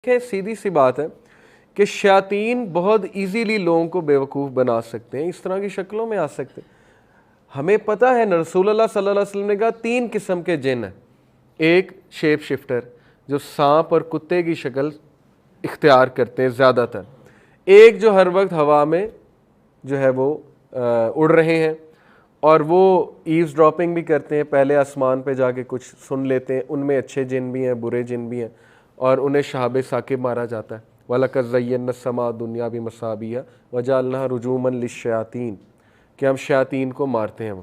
کہ سیدھی سی بات ہے کہ شیاطین بہت ایزیلی لوگوں کو بیوقوف بنا سکتے ہیں، اس طرح کی شکلوں میں آ سکتے ہیں۔ ہمیں پتہ ہے رسول اللہ صلی اللہ علیہ وسلم نے کہا 3 قسم کے جن ہیں۔ ایک شیپ شفٹر جو سانپ اور کتے کی شکل اختیار کرتے ہیں زیادہ تر، ایک جو ہر وقت ہوا میں جو ہے وہ اڑ رہے ہیں اور وہ ایوز ڈراپنگ بھی کرتے ہیں، پہلے آسمان پہ جا کے کچھ سن لیتے ہیں، ان میں اچھے جن بھی ہیں برے جن بھی ہیں اور انہیں شہاب ثاقب مارا جاتا ہے۔ وَلَقَدْ زَيَّنَّا السَّمَاءَ الدُّنْيَا بِمَصَابِيحَ وَجَعَلْنَاهَا رُجُومًا لِلشَّيَاطِينِ کہ ہم شیاطین کو مارتے ہیں۔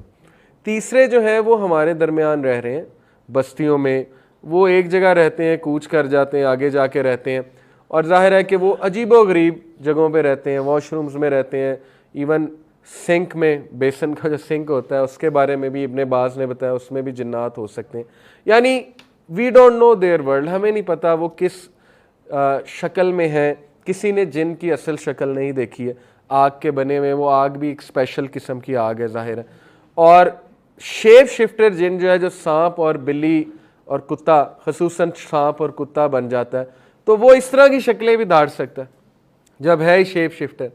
تیسرے جو ہیں وہ ہمارے درمیان رہ رہے ہیں بستیوں میں، وہ ایک جگہ رہتے ہیں، کوچ کر جاتے ہیں، آگے جا کے رہتے ہیں، اور ظاہر ہے کہ وہ عجیب و غریب جگہوں پہ رہتے ہیں، واش رومز میں رہتے ہیں، ایون سنک میں، بیسن کا جو سنک ہوتا ہے اس کے بارے میں بھی ابن باز نے بتایا اس میں بھی جنات ہو سکتے ہیں۔ یعنی we don't know their world, ہمیں نہیں پتا وہ کس شکل میں ہے، کسی نے جن کی اصل شکل نہیں دیکھی ہے، آگ کے بنے ہوئے، وہ آگ بھی ایک اسپیشل قسم کی آگ ہے ظاہر ہے، اور شیپ شفٹر جن جو ہے جو سانپ اور بلی اور کتا، خصوصاً سانپ اور کتا بن جاتا ہے، تو وہ اس طرح کی شکلیں بھی دھاڑ سکتا ہے جب ہے شیپ شفٹر۔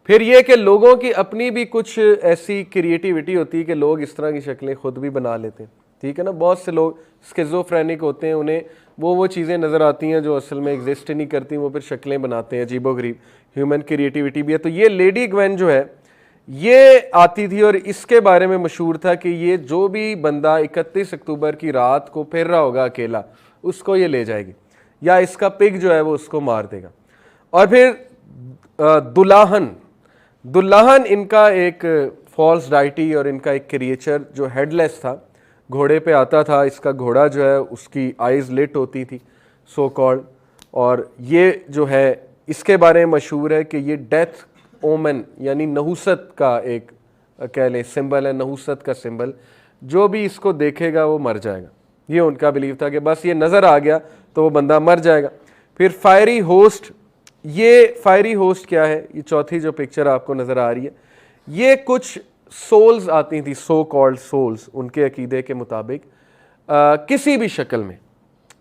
پھر یہ کہ لوگوں کی اپنی بھی کچھ ایسی کریٹیوٹی ہوتی ہے کہ لوگ اس طرح کی شکلیں خود بھی بنا لیتے ہیں، ٹھیک ہے نا۔ بہت سے لوگ اسکیزوفرینک ہوتے ہیں، انہیں وہ چیزیں نظر آتی ہیں جو اصل میں ایگزسٹ نہیں کرتی، وہ پھر شکلیں بناتے ہیں عجیب و غریب۔ ہیومن کریٹیوٹی بھی ہے۔ تو یہ لیڈی گوین جو ہے یہ آتی تھی اور اس کے بارے میں مشہور تھا کہ یہ جو بھی بندہ 31 اکتوبر کی رات کو پھر رہا ہوگا اکیلا، اس کو یہ لے جائے گی، یا اس کا پگ جو ہے وہ اس کو مار دے گا۔ اور پھر دلاہن ان کا ایک فالس ڈائٹی اور ان کا ایک کریچر جو ہیڈ لیس تھا، گھوڑے پہ آتا تھا، اس کا گھوڑا جو ہے اس کی آئیز لٹ ہوتی تھی سو کالڈ، اور یہ جو ہے اس کے بارے میں مشہور ہے کہ یہ ڈیتھ اومن یعنی نحوست کا ایک کہہ لیں سمبل ہے، نحوست کا سمبل، جو بھی اس کو دیکھے گا وہ مر جائے گا۔ یہ ان کا بلیو تھا کہ بس یہ نظر آ گیا تو وہ بندہ مر جائے گا۔ پھر فائری ہوسٹ، یہ فائری ہوسٹ کیا ہے؟ یہ چوتھی جو پکچر آپ کو نظر آ رہی ہے، یہ کچھ سولز آتی تھی، سو کالڈ سولز، ان کے عقیدے کے مطابق کسی بھی شکل میں،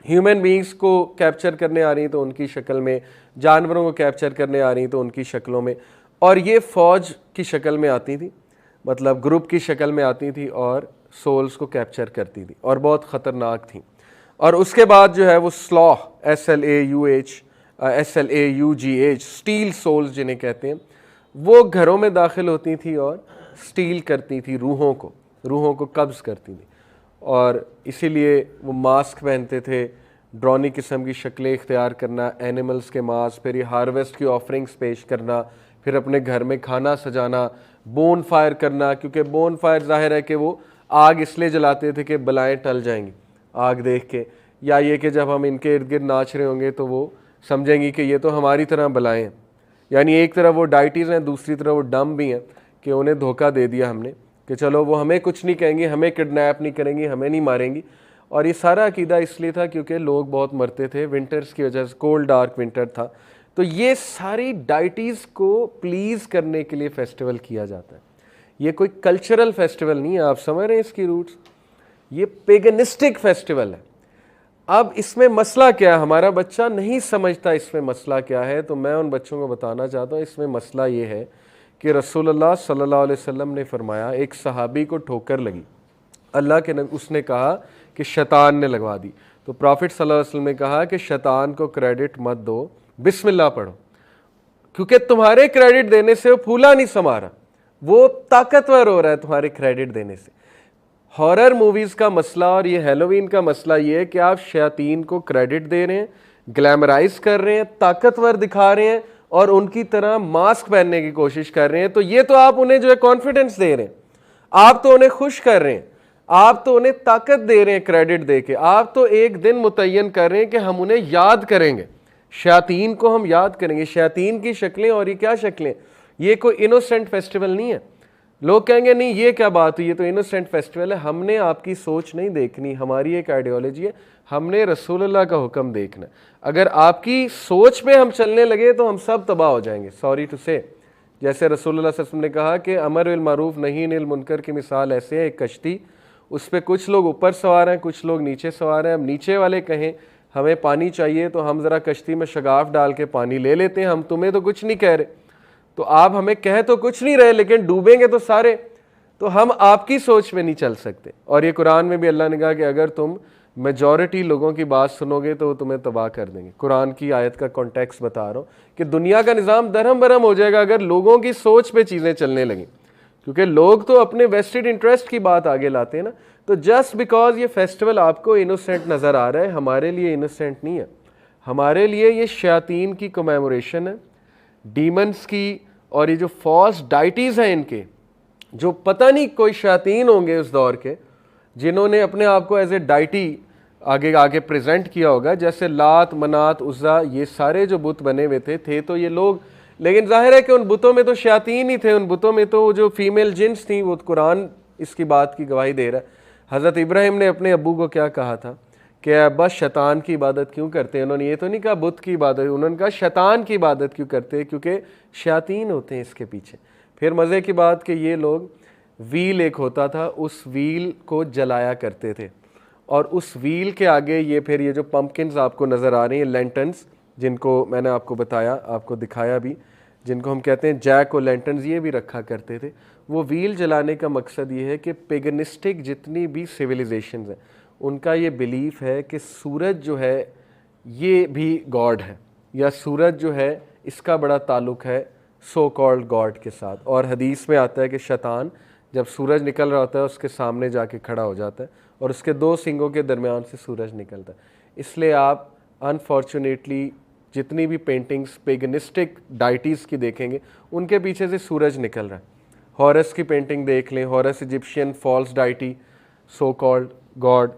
ہیومن بینگز کو کیپچر کرنے آ رہی ہیں تو ان کی شکل میں، جانوروں کو کیپچر کرنے آ رہی ہیں تو ان کی شکلوں میں، اور یہ فوج کی شکل میں آتی تھی، مطلب گروپ کی شکل میں آتی تھی اور سولز کو کیپچر کرتی تھی اور بہت خطرناک تھیں۔ اور اس کے بعد جو ہے وہ سلاح، SLAUGH، سٹیل سولز جنہیں کہتے ہیں، وہ گھروں میں داخل ہوتی تھی اور سٹیل کرتی تھی، روحوں کو قبض کرتی تھی، اور اسی لیے وہ ماسک پہنتے تھے، ڈرونی قسم کی شکلیں اختیار کرنا، اینیملز کے ماس، پھر یہ ہارویسٹ کی آفرنگز پیش کرنا، پھر اپنے گھر میں کھانا سجانا، بون فائر کرنا، کیونکہ بون فائر ظاہر ہے کہ وہ آگ اس لیے جلاتے تھے کہ بلائیں ٹل جائیں گی آگ دیکھ کے، یا یہ کہ جب ہم ان کے ارد گرد ناچ رہے ہوں گے تو وہ سمجھیں گی کہ یہ تو ہماری طرح بلائیں ہیں۔ یعنی ایک طرف وہ ڈائٹیز ہیں، دوسری طرف وہ ڈم بھی ہیں کہ انہیں دھوکہ دے دیا ہم نے کہ چلو وہ ہمیں کچھ نہیں کہیں گی، ہمیں کڈنیپ نہیں کریں گی، ہمیں نہیں ماریں گی۔ اور یہ سارا عقیدہ اس لیے تھا کیونکہ لوگ بہت مرتے تھے ونٹرز کی وجہ سے، کولڈ ڈارک ونٹر تھا، تو یہ ساری ڈائٹیز کو پلیز کرنے کے لیے فیسٹیول کیا جاتا ہے۔ یہ کوئی کلچرل فیسٹیول نہیں ہے، آپ سمجھ رہے ہیں اس کی روٹس، یہ پیگنسٹک فیسٹیول ہے۔ اب اس میں مسئلہ کیا ہے؟ ہمارا بچہ نہیں سمجھتا اس میں مسئلہ کیا ہے، تو میں ان بچوں کو بتانا چاہتا ہوں اس میں مسئلہ یہ ہے کہ رسول اللہ صلی اللہ علیہ وسلم نے فرمایا، ایک صحابی کو ٹھوکر لگی، اللہ کے نبی اس نے کہا کہ شیطان نے لگوا دی، تو پرافٹ صلی اللہ علیہ وسلم نے کہا کہ شیطان کو کریڈٹ مت دو، بسم اللہ پڑھو، کیونکہ تمہارے کریڈٹ دینے سے وہ پھولا نہیں سما رہا، وہ طاقتور ہو رہا ہے تمہارے کریڈٹ دینے سے۔ ہارر موویز کا مسئلہ اور یہ ہیلووین کا مسئلہ یہ ہے کہ آپ شیاطین کو کریڈٹ دے رہے ہیں، گلیمرائز کر رہے ہیں، طاقتور دکھا رہے ہیں اور ان کی طرح ماسک پہننے کی کوشش کر رہے ہیں، تو یہ تو آپ انہیں جو ہے کانفیڈنس دے رہے ہیں، آپ تو انہیں خوش کر رہے ہیں، آپ تو انہیں طاقت دے رہے ہیں کریڈٹ دے کے، آپ تو ایک دن متعین کر رہے ہیں کہ ہم انہیں یاد کریں گے، شیاطین کو ہم یاد کریں گے، شیاطین کی شکلیں، اور یہ کیا شکلیں، یہ کوئی انوسینٹ فیسٹیول نہیں ہے۔ لوگ کہیں گے نہیں یہ کیا بات ہوئی، یہ تو انوسینٹ فیسٹیول ہے۔ ہم نے آپ کی سوچ نہیں دیکھنی، ہماری ایک آئیڈیالوجی ہے، ہم نے رسول اللہ کا حکم دیکھنا ہے۔ اگر آپ کی سوچ پہ ہم چلنے لگے تو ہم سب تباہ ہو جائیں گے، سوری ٹو سے۔ جیسے رسول اللہ صلی اللہ علیہ وسلم نے کہا کہ امر بالمعروف نہی عن المنکر کی مثال ایسے ہے، ایک کشتی، اس پہ کچھ لوگ اوپر سوار ہیں، کچھ لوگ نیچے سوار ہیں، اب نیچے والے کہیں ہمیں پانی چاہیے تو ہم ذرا کشتی میں شگاف ڈال کے پانی لے لیتے ہیں, ہم تمہیں تو کچھ نہیں کہہ رہے, تو آپ ہمیں کہہ تو کچھ نہیں رہے لیکن ڈوبیں گے تو سارے, تو ہم آپ کی سوچ میں نہیں چل سکتے. اور یہ قرآن میں بھی اللہ نے کہا کہ اگر تم میجورٹی لوگوں کی بات سنو گے تو وہ تمہیں تباہ کر دیں گے. قرآن کی آیت کا کانٹیکس بتا رہا ہوں کہ دنیا کا نظام درہم برہم ہو جائے گا اگر لوگوں کی سوچ پہ چیزیں چلنے لگیں, کیونکہ لوگ تو اپنے ویسٹڈ انٹرسٹ کی بات آگے لاتے ہیں نا. تو جسٹ بیکاز یہ فیسٹیول آپ کو انوسینٹ نظر آ رہا ہے, ہمارے لیے انوسینٹ نہیں ہے. ہمارے لیے یہ شیاطین کی کمیموریشن ہے, ڈیمنز کی, اور یہ جو فالس ڈائٹیز ہیں ان کے, جو پتہ نہیں کوئی شیاطین ہوں گے اس دور کے جنہوں نے اپنے آپ کو ایز اے ڈائٹی آگے پریزنٹ کیا ہوگا, جیسے لات منات عزا, یہ سارے جو بت بنے ہوئے تھے تو یہ لوگ, لیکن ظاہر ہے کہ ان بتوں میں تو شیاطین ہی تھے, ان بتوں میں تو جو فیمیل جنس تھیں, وہ قرآن اس کی بات کی گواہی دے رہا ہے. حضرت ابراہیم نے اپنے ابو کو کیا کہا تھا کہ ابا شیطان کی عبادت کیوں کرتے ہیں؟ انہوں نے یہ تو نہیں کہا بت کی عبادت, انہوں نے کہا شیطان کی عبادت کیوں کرتے ہیں, کیونکہ شیاطین ہوتے ہیں اس کے پیچھے. پھر مزے کی بات کہ یہ لوگ ویل ایک ہوتا تھا, اس ویل کو جلایا کرتے تھے, اور اس ویل کے آگے یہ جو پمپکنز آپ کو نظر آ رہی ہیں, لینٹنز, جن کو میں نے آپ کو بتایا, آپ کو دکھایا بھی, جن کو ہم کہتے ہیں جیک اور لینٹنز, یہ بھی رکھا کرتے تھے. وہ ویل جلانے کا مقصد یہ ہے کہ پیگنسٹک جتنی بھی سویلائزیشنز ہیں ان کا یہ بلیف ہے کہ سورج جو ہے یہ بھی گاڈ ہے, یا سورج جو ہے اس کا بڑا تعلق ہے سو کالڈ گاڈ کے ساتھ. اور حدیث میں آتا ہے کہ شیطان جب سورج نکل رہا ہوتا ہے اس کے سامنے جا کے کھڑا ہو جاتا ہے, اور اس کے 2 سنگوں کے درمیان سے سورج نکلتا ہے. اس لیے آپ انفارچونیٹلی جتنی بھی پینٹنگز پیگنسٹک ڈائٹیز کی دیکھیں گے ان کے پیچھے سے سورج نکل رہا ہے. ہورس کی پینٹنگ دیکھ لیں, Horus Egyptian false deity, so called god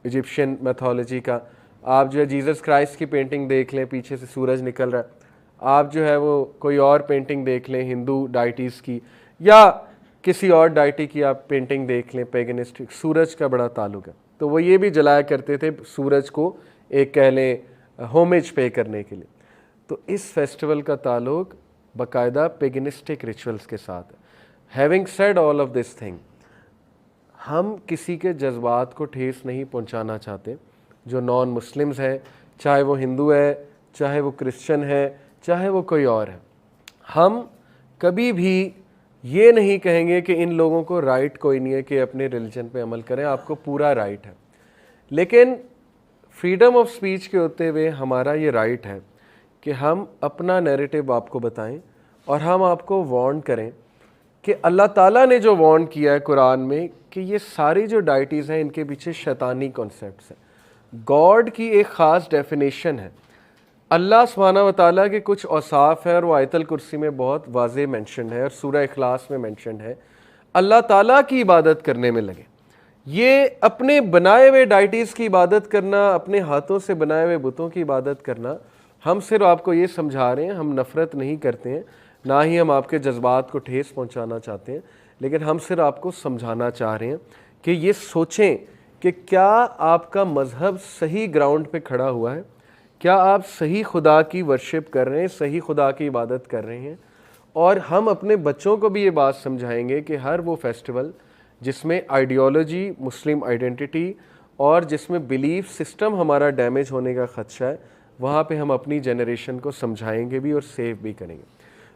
Egyptian mythology کا. آپ جو ہے جیزس کرائسٹ کی پینٹنگ دیکھ لیں, پیچھے سے سورج نکل رہا ہے. آپ جو ہے وہ کوئی اور پینٹنگ دیکھ لیں ہندو ڈائٹیز کی, یا کسی اور ڈائٹی کی آپ پینٹنگ دیکھ لیں پیگنسٹک, سورج کا بڑا تعلق ہے. تو وہ یہ بھی جلایا کرتے تھے سورج کو, ایک کہہ لیں ہومیج پے کرنے کے لیے. تو اس فیسٹیول کا تعلق باقاعدہ پیگنسٹک ریچولز کے ساتھ ہے. Having said all of this thing, ہم کسی کے جذبات کو ٹھیس نہیں پہنچانا چاہتے. جو نان مسلمز ہیں, چاہے وہ ہندو ہے, چاہے وہ کرسچن ہے, چاہے وہ کوئی اور ہے, ہم کبھی بھی یہ نہیں کہیں گے کہ ان لوگوں کو رائٹ کوئی نہیں ہے کہ اپنے ریلیجن پہ عمل کریں. آپ کو پورا رائٹ ہے, لیکن فریڈم آف سپیچ کے ہوتے ہوئے ہمارا یہ رائٹ ہے کہ ہم اپنا نیریٹو آپ کو بتائیں, اور ہم آپ کو وارن کریں کہ اللہ تعالیٰ نے جو وارن کیا ہے قرآن میں کہ یہ ساری جو ڈائٹیز ہیں ان کے پیچھے شیطانی کانسیپٹس ہیں. گاڈ کی ایک خاص ڈیفینیشن ہے, اللہ سبحانہ و تعالیٰ کے کچھ اوصاف ہیں, اور وہ آیت الکرسی میں بہت واضح مینشنڈ ہے, اور سورہ اخلاص میں مینشنڈ ہے. اللہ تعالیٰ کی عبادت کرنے میں لگے. یہ اپنے بنائے ہوئے ڈائٹیز کی عبادت کرنا, اپنے ہاتھوں سے بنائے ہوئے بتوں کی عبادت کرنا, ہم صرف آپ کو یہ سمجھا رہے ہیں, ہم نفرت نہیں کرتے ہیں, نہ ہی ہم آپ کے جذبات کو ٹھیس پہنچانا چاہتے ہیں, لیکن ہم صرف آپ کو سمجھانا چاہ رہے ہیں کہ یہ سوچیں کہ کیا آپ کا مذہب صحیح گراؤنڈ پہ کھڑا ہوا ہے, کیا آپ صحیح خدا کی ورشپ کر رہے ہیں, صحیح خدا کی عبادت کر رہے ہیں. اور ہم اپنے بچوں کو بھی یہ بات سمجھائیں گے کہ ہر وہ فیسٹیول جس میں آئیڈیالوجی, مسلم آئیڈینٹی, اور جس میں بلیف سسٹم ہمارا ڈیمیج ہونے کا خدشہ ہے, وہاں پہ ہم اپنی جنریشن کو سمجھائیں گے بھی اور سیو بھی کریں گے.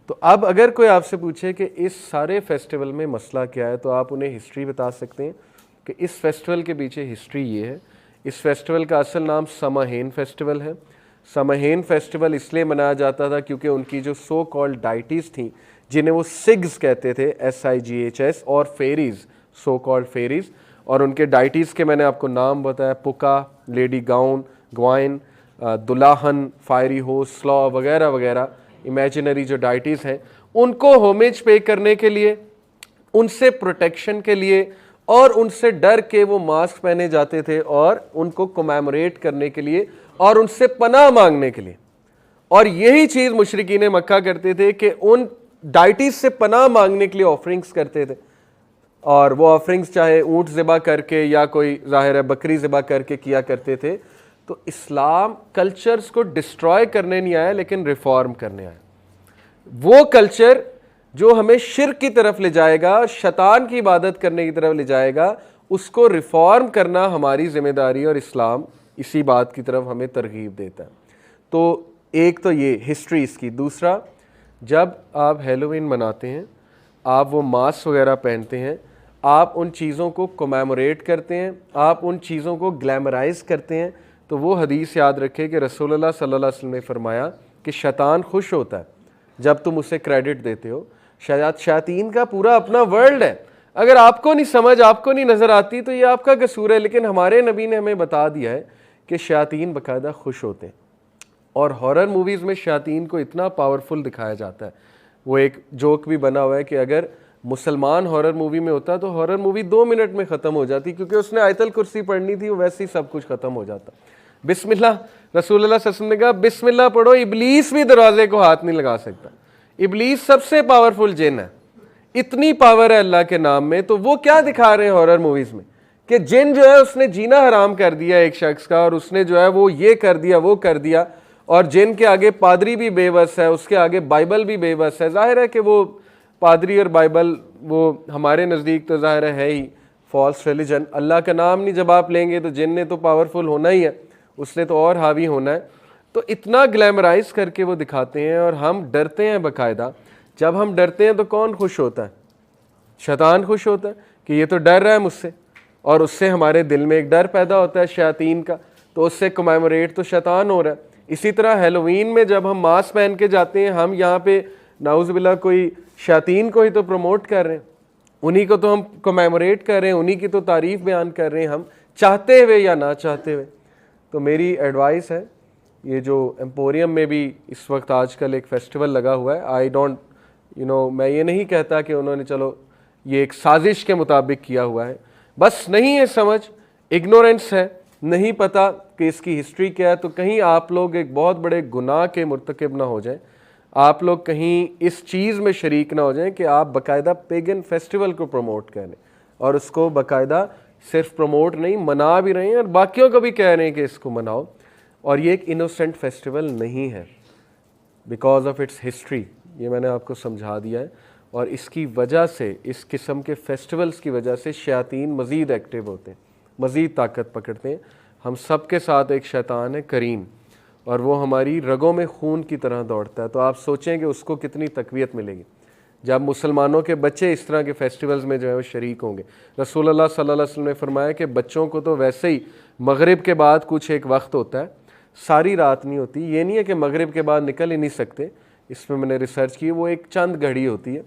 تو اب اگر کوئی آپ سے پوچھے کہ اس سارے فیسٹیول میں مسئلہ کیا ہے, تو آپ انہیں ہسٹری بتا سکتے ہیں کہ اس فیسٹیول کے پیچھے ہسٹری یہ ہے. اس فیسٹیول کا اصل نام سماہین فیسٹیول ہے. سماہین فیسٹیول اس لیے منایا جاتا تھا کیونکہ ان کی جو سو کالڈ ڈائٹیز تھیں, جنہیں وہ سگز کہتے تھے, SIGHS, اور فیریز, سو کالڈ فیریز, اور ان کے ڈائٹیز کے میں نے آپ کو نام بتایا, پکا, لیڈی گاؤن, گوائن, دلاہن, فائری ہوس, سلا وغیرہ وغیرہ, امیجنری جو ڈائٹیز ہیں, ان کو ہومیج پے کرنے کے لیے, ان سے پروٹیکشن کے لیے, اور ان سے ڈر کے وہ ماسک پہنے جاتے تھے, اور ان کو کمیموریٹ کرنے کے لیے, اور ان سے پناہ مانگنے کے لیے. اور یہی چیز مشرکین مکہ کرتے تھے کہ ان ڈائٹیز سے پناہ مانگنے کے لیے آفرنگز کرتے تھے, اور وہ آفرنگز چاہے اونٹ ذبح کر کے یا کوئی ظاہر ہے بکری ذبح کر کے کیا کرتے تھے. تو اسلام کلچرز کو ڈسٹرائے کرنے نہیں آیا لیکن ریفارم کرنے آیا. وہ کلچر جو ہمیں شرک کی طرف لے جائے گا, شیطان کی عبادت کرنے کی طرف لے جائے گا, اس کو ریفارم کرنا ہماری ذمہ داری, اور اسلام اسی بات کی طرف ہمیں ترغیب دیتا ہے. تو ایک تو یہ ہسٹری اس کی. دوسرا, جب آپ ہیلووین مناتے ہیں, آپ وہ ماسک وغیرہ پہنتے ہیں, آپ ان چیزوں کو کومیموریٹ کرتے ہیں, آپ ان چیزوں کو گلیمرائز کرتے ہیں, تو وہ حدیث یاد رکھے کہ رسول اللہ صلی اللہ علیہ وسلم نے فرمایا کہ شیطان خوش ہوتا ہے جب تم اسے کریڈٹ دیتے ہو. شیاطین کا پورا اپنا ورلڈ ہے, اگر آپ کو نہیں سمجھ, آپ کو نہیں نظر آتی تو یہ آپ کا قصور ہے, لیکن ہمارے نبی نے ہمیں بتا دیا ہے کہ شیاطین باقاعدہ خوش ہوتے ہیں. اور ہارر موویز میں شیاطین کو اتنا پاورفل دکھایا جاتا ہے. وہ ایک جوک بھی بنا ہوا ہے کہ اگر مسلمان ہارر مووی میں ہوتا تو ہارر مووی 2 منٹ میں ختم ہو جاتی, کیونکہ اس نے آیت الکرسی پڑھنی تھی, وہ ویسے ہی سب کچھ ختم ہو جاتا. بسم اللہ, رسول اللہ صلی اللہ علیہ وسلم نے کہا بسم اللہ پڑھو, ابلیس بھی دروازے کو ہاتھ نہیں لگا سکتا. ابلیس سب سے پاورفل جن ہے, اتنی پاور ہے اللہ کے نام میں. تو وہ کیا دکھا رہے ہیں ہارر موویز میں کہ جن جو ہے اس نے جینا حرام کر دیا ایک شخص کا, اور اس نے جو ہے وہ یہ کر دیا وہ کر دیا, اور جن کے آگے پادری بھی بے بس ہے, اس کے آگے بائبل بھی بے بس ہے. ظاہر ہے کہ وہ پادری اور بائبل وہ ہمارے نزدیک تو ظاہر ہے ہی فالس ریلیجن. اللہ کا نام نہیں جب آپ لیں گے تو جن نے تو پاورفل ہونا ہی ہے, اس نے تو اور حاوی ہونا ہے. تو اتنا گلیمرائز کر کے وہ دکھاتے ہیں, اور ہم ڈرتے ہیں باقاعدہ. جب ہم ڈرتے ہیں تو کون خوش ہوتا ہے؟ شیطان خوش ہوتا ہے کہ یہ تو ڈر رہا ہے مجھ سے, اور اس سے ہمارے دل میں ایک ڈر پیدا ہوتا ہے شیاطین کا, تو اس سے کومیموریٹ تو شیطان ہو رہا ہے. اسی طرح ہیلووین میں جب ہم ماسک پہن کے جاتے ہیں, ہم یہاں پہ نعوذ باللہ کوئی شیاطین کو ہی تو پروموٹ کر رہے ہیں, انہی کو تو ہم کومیموریٹ کر رہے ہیں, انہی کی تو تعریف بیان کر رہے ہیں, ہم چاہتے ہوئے یا نہ چاہتے ہوئے. تو میری ایڈوائس ہے, یہ جو ایمپوریم میں بھی اس وقت آج کل ایک فیسٹیول لگا ہوا ہے, میں یہ نہیں کہتا کہ انہوں نے چلو یہ ایک سازش کے مطابق کیا ہوا ہے, بس نہیں ہے سمجھ, اگنورنس ہے, نہیں پتہ کہ اس کی ہسٹری کیا ہے, تو کہیں آپ لوگ ایک بہت بڑے گناہ کے مرتکب نہ ہو جائیں, آپ لوگ کہیں اس چیز میں شریک نہ ہو جائیں کہ آپ باقاعدہ پیگن فیسٹیول کو پروموٹ کریں, اور اس کو باقاعدہ صرف پروموٹ نہیں منا بھی رہے ہیں, اور باقیوں کو بھی کہہ رہے ہیں کہ اس کو مناؤ. اور یہ ایک انوسنٹ فیسٹیول نہیں ہے بیکاز آف اٹس ہسٹری, یہ میں نے آپ کو سمجھا دیا ہے. اور اس کی وجہ سے, اس قسم کے فیسٹیولز کی وجہ سے شیاطین مزید ایکٹیو ہوتے ہیں, مزید طاقت پکڑتے ہیں. ہم سب کے ساتھ ایک شیطان ہے کریم, اور وہ ہماری رگوں میں خون کی طرح دوڑتا ہے. تو آپ سوچیں کہ اس کو کتنی تقویت ملے گی جب مسلمانوں کے بچے اس طرح کے فیسٹیولز میں جو ہے وہ شریک ہوں گے. رسول اللہ صلی اللہ علیہ وسلم نے فرمایا کہ بچوں کو تو ویسے ہی مغرب کے بعد کچھ ایک وقت ہوتا ہے, ساری رات نہیں ہوتی. یہ نہیں ہے کہ مغرب کے بعد نکل ہی نہیں سکتے, اس میں نے ریسرچ کی, وہ ایک چند گھڑی ہوتی ہے,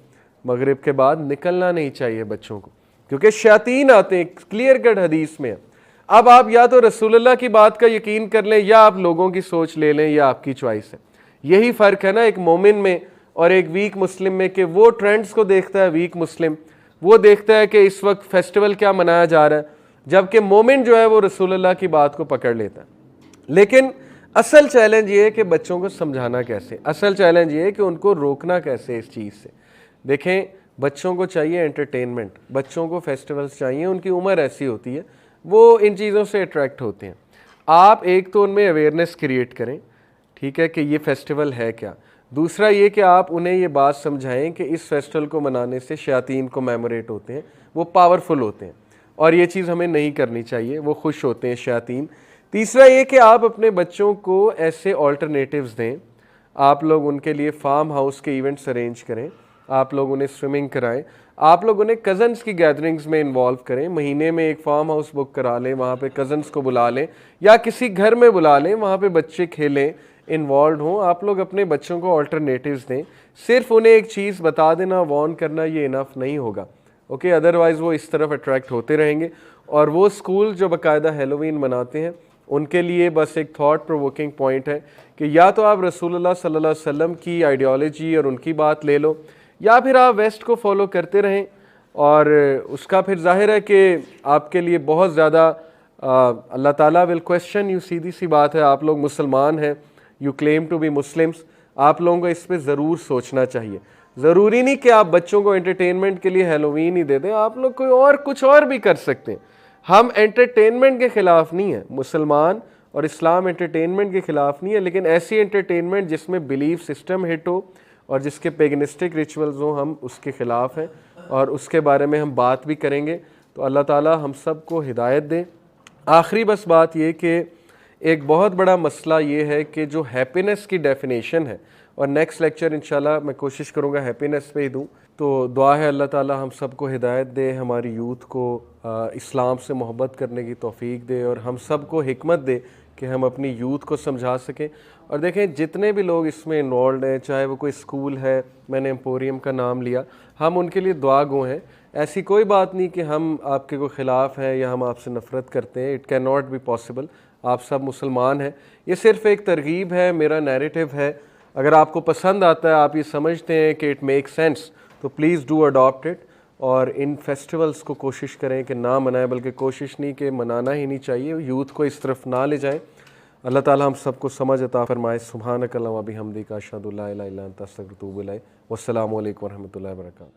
مغرب کے بعد نکلنا نہیں چاہیے بچوں کو, کیونکہ شیاطین آتے ہیں, کلیئر کٹ حدیث میں ہے. اب آپ یا تو رسول اللہ کی بات کا یقین کر لیں, یا آپ لوگوں کی سوچ لے لیں, یا آپ کی چوائس ہے. یہی فرق ہے نا ایک مومن میں اور ایک ویک مسلم میں, کہ وہ ٹرینڈز کو دیکھتا ہے ویک مسلم, وہ دیکھتا ہے کہ اس وقت فیسٹیول کیا منایا جا رہا ہے, جبکہ مومن جو ہے وہ رسول اللہ کی بات کو پکڑ لیتا ہے. لیکن اصل چیلنج یہ ہے کہ بچوں کو سمجھانا کیسے, اصل چیلنج یہ ہے کہ ان کو روکنا کیسے اس چیز سے. دیکھیں, بچوں کو چاہیے انٹرٹینمنٹ, بچوں کو فیسٹیولز چاہیے, ان کی عمر ایسی ہوتی ہے وہ ان چیزوں سے اٹریکٹ ہوتے ہیں. آپ ایک تو ان میں اویئرنیس کریٹ کریں, ٹھیک ہے, کہ یہ فیسٹیول ہے کیا. دوسرا یہ کہ آپ انہیں یہ بات سمجھائیں کہ اس فیسٹیول کو منانے سے شیاطین کو میموریٹ ہوتے ہیں, وہ پاورفل ہوتے ہیں, اور یہ چیز ہمیں نہیں کرنی چاہیے, وہ خوش ہوتے ہیں شیاطین. تیسرا یہ کہ آپ اپنے بچوں کو ایسے آلٹرنیٹیوز دیں, آپ لوگ ان کے لیے فارم ہاؤس کے ایونٹس ارینج کریں, آپ لوگ انہیں سوئمنگ کرائیں, آپ لوگ انہیں کزنس کی گیدرنگز میں انوالو کریں. مہینے میں ایک فارم ہاؤس بک کرا لیں, وہاں پہ کزنس کو بلا لیں, یا کسی گھر میں بلا لیں, وہاں پہ بچے کھیلیں, انوالوڈ ہوں. آپ لوگ اپنے بچوں کو آلٹرنیٹیوز دیں. صرف انہیں ایک چیز بتا دینا, وارن کرنا, یہ انف نہیں ہوگا, اوکے. ادروائز وہ اس طرف اٹریکٹ ہوتے رہیں گے. اور وہ اسکول جو باقاعدہ ہیلووین مناتے ہیں, ان کے لیے بس ایک تھاٹ پرووکنگ پوائنٹ ہے کہ یا تو آپ رسول اللہ صلی اللہ علیہ وسلم کی آئیڈیالوجی اور ان کی بات لے لو, یا پھر آپ ویسٹ کو فالو کرتے رہیں. اور اس کا پھر ظاہر ہے کہ آپ کے لیے بہت زیادہ اللہ تعالیٰ ول کویسچن یو. سیدھی سی بات ہے, آپ لوگ مسلمان ہیں, you claim to be Muslims, آپ لوگوں کو اس پہ ضرور سوچنا چاہیے. ضروری نہیں کہ آپ بچوں کو انٹرٹینمنٹ کے لیے ہیلووین ہی دے دیں, آپ لوگ کوئی اور کچھ اور بھی کر سکتے ہیں. ہم انٹرٹینمنٹ کے خلاف نہیں ہیں, مسلمان اور اسلام انٹرٹینمنٹ کے خلاف نہیں ہے, لیکن ایسی انٹرٹینمنٹ جس میں بلیف سسٹم ہٹ ہو اور جس کے پیگنسٹک ریچولز ہوں, ہم اس کے خلاف ہیں, اور اس کے بارے میں ہم بات بھی کریں گے. تو اللہ تعالیٰ ہم سب کو ہدایت دے. آخری بس بات یہ کہ ایک بہت بڑا مسئلہ یہ ہے کہ جو ہیپینس کی ڈیفینیشن ہے، اور نیکسٹ لیکچر انشاءاللہ میں کوشش کروں گا ہیپینس پہ ہی دوں، تو دعا ہے اللہ تعالی ہم سب کو ہدایت دے، ہماری یوتھ کو اسلام سے محبت کرنے کی توفیق دے، اور ہم سب کو حکمت دے کہ ہم اپنی یوتھ کو سمجھا سکیں۔ اور دیکھیں جتنے بھی لوگ اس میں انوالوڈ ہیں، چاہے وہ کوئی اسکول ہے، میں نے ایمپوریم کا نام لیا، ہم ان کے لیے دعا گو ہیں۔ ایسی کوئی بات نہیں کہ ہم آپ کے کوئی خلاف ہیں یا ہم آپ سے نفرت کرتے ہیں، it can not be possible, آپ سب مسلمان ہیں۔ یہ صرف ایک ترغیب ہے، میرا نیریٹو ہے، اگر آپ کو پسند آتا ہے، آپ یہ سمجھتے ہیں کہ اٹ میک سینس، تو پلیز ڈو اڈاپٹ اٹ، اور ان فیسٹیولز کو کوشش کریں کہ نہ منائیں، بلکہ کوشش نہیں کہ منانا ہی نہیں چاہیے، یوتھ کو اس طرف نہ لے جائیں۔ اللہ تعالی ہم سب کو سمجھ عطا فرمائے۔ سبحانک اللہم و بحمدک، اشہد ان لا الہ الا انت، استغفرک و اتوب الیک۔ والسلام علیکم ورحمۃ اللہ وبرکاتہ۔